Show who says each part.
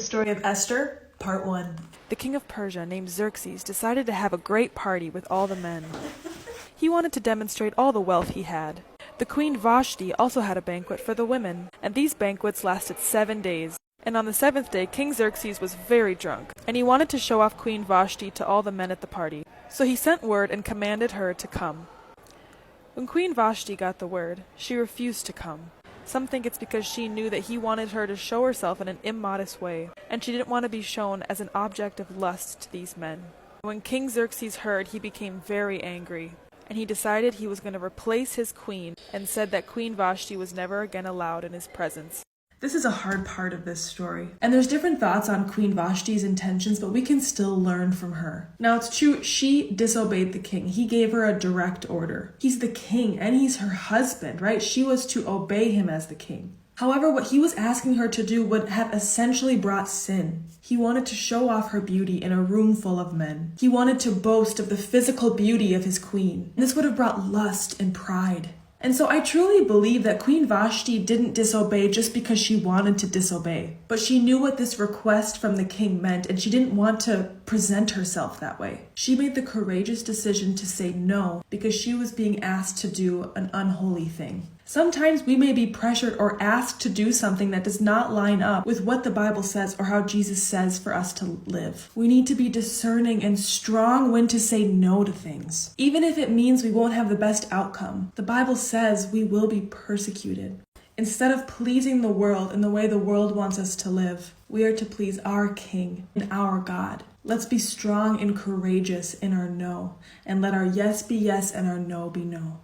Speaker 1: The story of Esther, Part 1.
Speaker 2: The king of Persia, named Xerxes, decided to have a great party with all the men. He wanted to demonstrate all the wealth he had. The queen Vashti also had a banquet for the women, and these banquets lasted 7 days. And on the 7th day, King Xerxes was very drunk, and he wanted to show off Queen Vashti to all the men at the party. So he sent word and commanded her to come. When Queen Vashti got the word, she refused to come. Some think it's because she knew that he wanted her to show herself in an immodest way, and she didn't want to be shown as an object of lust to these men. When King Xerxes heard, he became very angry, and he decided he was going to replace his queen, and said that Queen Vashti was never again allowed in his presence.
Speaker 1: This is a hard part of this story, and there's different thoughts on Queen Vashti's intentions, but we can still learn from her. Now, it's true, she disobeyed the king. He gave her a direct order. He's the king, and he's her husband, right? She was to obey him as the king. However, what he was asking her to do would have essentially brought sin. He wanted to show off her beauty in a room full of men. He wanted to boast of the physical beauty of his queen. This would have brought lust and pride. And so I truly believe that Queen Vashti didn't disobey just because she wanted to disobey. But she knew what this request from the king meant, and she didn't want to present herself that way. She made the courageous decision to say no because she was being asked to do an unholy thing. Sometimes we may be pressured or asked to do something that does not line up with what the Bible says or how Jesus says for us to live. We need to be discerning and strong when to say no to things, even if it means we won't have the best outcome. The Bible says we will be persecuted. Instead of pleasing the world in the way the world wants us to live, we are to please our King and our God. Let's be strong and courageous in our no, and let our yes be yes and our no be no.